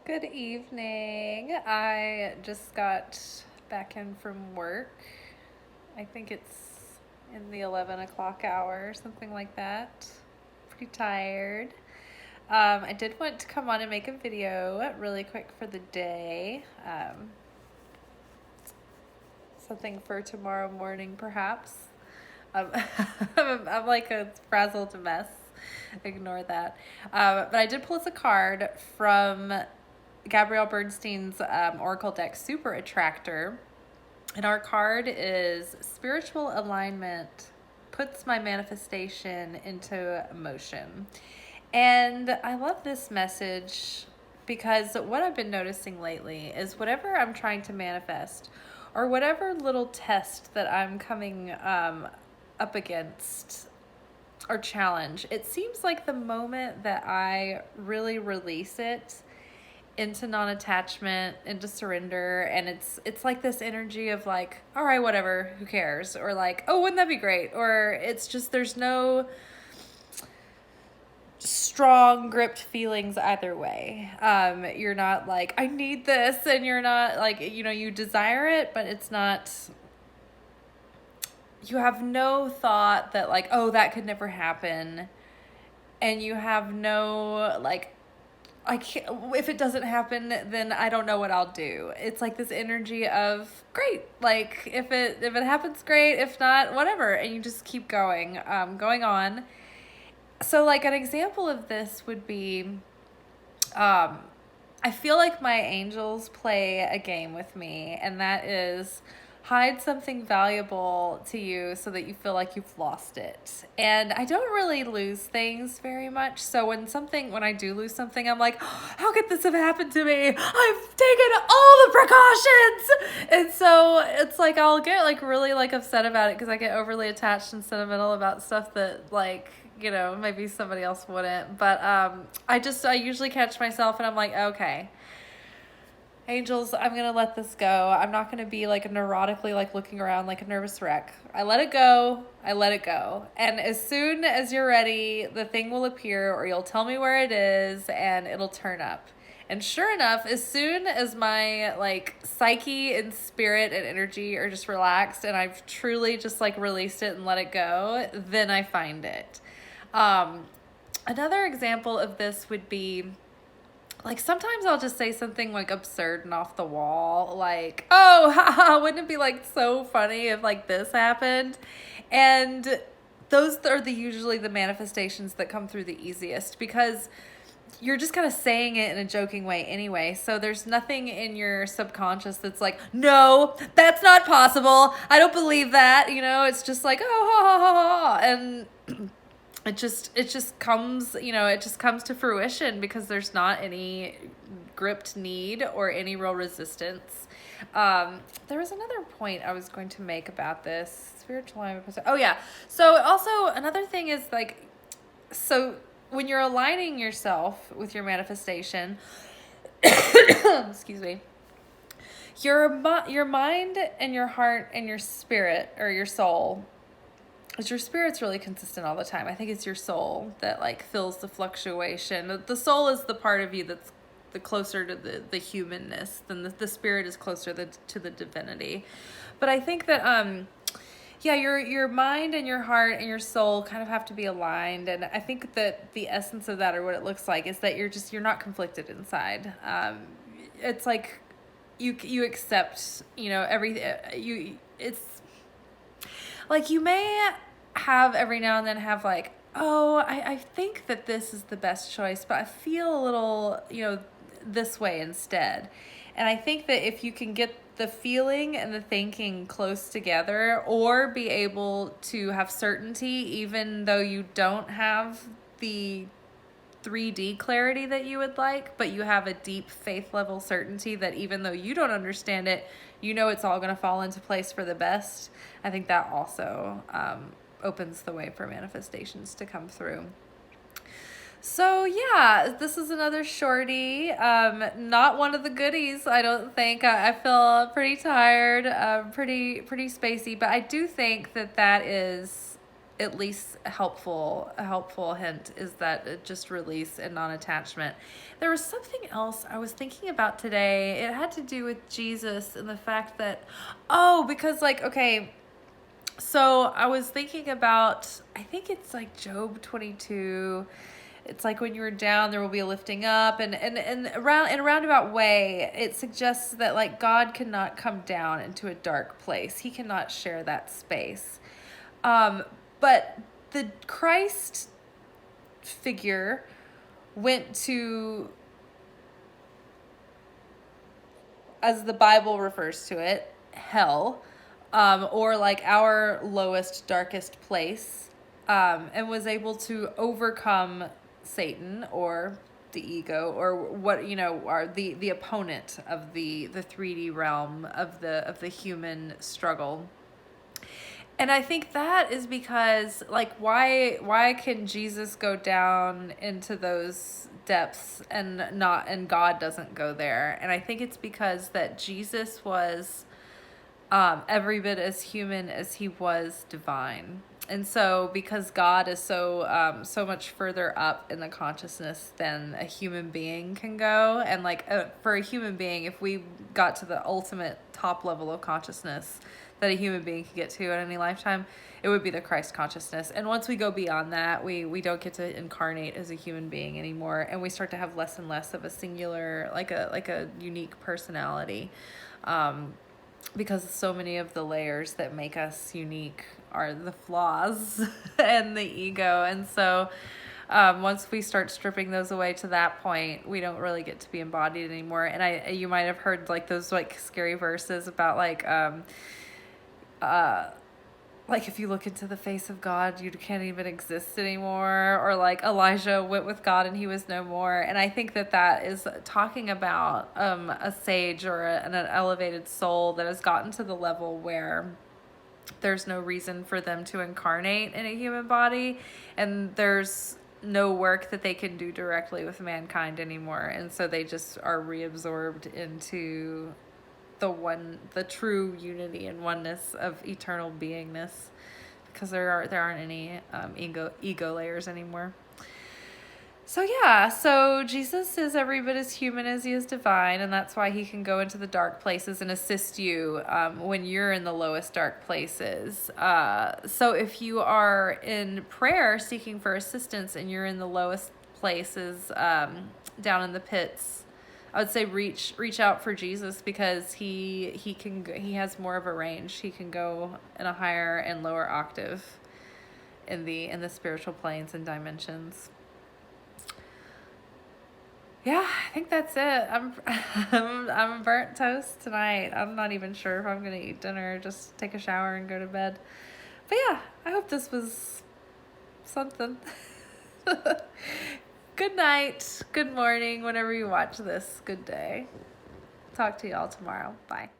Good evening. I just got back in from work. I think it's in the 11 o'clock hour, something like that. Pretty tired. I did want to come on and make a video really quick for the day. Something for tomorrow morning, perhaps. Um, I'm like a frazzled mess. Ignore that. But I did pull us a card from Gabrielle Bernstein's Oracle deck Super Attractor. And our card is Spiritual Alignment Puts My Manifestation into Motion. And I love this message because what I've been noticing lately is whatever I'm trying to manifest or whatever little test that I'm coming up against or challenge, it seems like the moment that I really release it into non-attachment, into surrender, and it's like this energy of like, all right, whatever, who cares, or like, oh, wouldn't that be great, or it's just there's no strong gripped feelings either way. You're not like, I need this, and you're not like, you desire it, but it's not, you have no thought that like, oh, that could never happen, and you have no like, I can't, if it doesn't happen, then I don't know what I'll do. It's like this energy of great, like if it happens, great. If not, whatever, and you just keep going, going on. So like an example of this would be, I feel like my angels play a game with me, and that is hide something valuable to you so that you feel like you've lost it. And I don't really lose things very much. So when I do lose something, I'm like, oh, how could this have happened to me? I've taken all the precautions. And so it's like I'll get like really like upset about it because I get overly attached and sentimental about stuff that like, maybe somebody else wouldn't. But I usually catch myself and I'm like, okay, angels, I'm going to let this go. I'm not going to be like neurotically like looking around like a nervous wreck. I let it go. I let it go. And as soon as you're ready, the thing will appear or you'll tell me where it is and it'll turn up. And sure enough, as soon as my like psyche and spirit and energy are just relaxed and I've truly just like released it and let it go, then I find it. Another example of this would be like sometimes I'll just say something like absurd and off the wall, like, oh, haha, wouldn't it be like so funny if like this happened? And those are usually the manifestations that come through the easiest because you're just kind of saying it in a joking way anyway. So there's nothing in your subconscious that's like, no, that's not possible. I don't believe that. It's just like, oh, ha, ha, ha, ha. And it just comes, it just comes to fruition because there's not any gripped need or any real resistance. There was another point I was going to make about this spiritual alignment. Oh yeah. So also another thing is like, so when you're aligning yourself with your manifestation, excuse me, your mind and your heart and your spirit or your soul, because your spirit's really consistent all the time. I think it's your soul that like feels the fluctuation. The soul is the part of you that's the closer to the humanness, than the spirit is closer to the divinity. But I think that yeah, your mind and your heart and your soul kind of have to be aligned, and I think that the essence of that, or what it looks like, is that you're not conflicted inside. It's like you accept, everything. It's like you may have every now and then have like, oh, I think that this is the best choice, but I feel a little, this way instead. And I think that if you can get the feeling and the thinking close together, or be able to have certainty even though you don't have the 3D clarity that you would like, but you have a deep faith level certainty that even though you don't understand it, it's all going to fall into place for the best. I think that also opens the way for manifestations to come through. So yeah, this is another shorty. Not one of the goodies, I don't think. I feel pretty tired, pretty spacey, but I do think that is at least a helpful hint is that just release and non-attachment. There was something else I was thinking about today. It had to do with Jesus and the fact that, because like, okay, so I was thinking about, I think it's like Job 22. It's like when you're down, there will be a lifting up, and around in a roundabout way, it suggests that like God cannot come down into a dark place. He cannot share that space. But the Christ figure went to, as the Bible refers to it, hell, or like our lowest, darkest place, and was able to overcome Satan or the ego, or what are the opponent of the 3D realm of the human struggle. And I think that is because, like, why can Jesus go down into those depths and God doesn't go there? And I think it's because that Jesus was every bit as human as he was divine. And so because God is so much further up in the consciousness than a human being can go, and like for a human being, if we got to the ultimate top level of consciousness that a human being could get to at any lifetime, it would be the Christ consciousness. And once we go beyond that, we don't get to incarnate as a human being anymore, and we start to have less and less of a singular, like a unique personality. Because so many of the layers that make us unique are the flaws and the ego. And so once we start stripping those away to that point, we don't really get to be embodied anymore. And you might have heard like those like scary verses about like if you look into the face of God, you can't even exist anymore. Or like Elijah went with God and he was no more. And I think that is talking about a sage or an elevated soul that has gotten to the level where there's no reason for them to incarnate in a human body. And there's no work that they can do directly with mankind anymore. And so they just are reabsorbed into the true unity and oneness of eternal beingness, because there aren't any ego layers anymore. So Jesus is every bit as human as he is divine, and that's why he can go into the dark places and assist you when you're in the lowest dark places. So if you are in prayer seeking for assistance and you're in the lowest places, down in the pits, I would say reach out for Jesus, because he has more of a range. He can go in a higher and lower octave in the spiritual planes and dimensions. Yeah, I think that's it. I'm burnt toast tonight. I'm not even sure if I'm gonna eat dinner, just take a shower and go to bed. But yeah, I hope this was something. Good night, good morning, whenever you watch this. Good day. Talk to y'all tomorrow. Bye.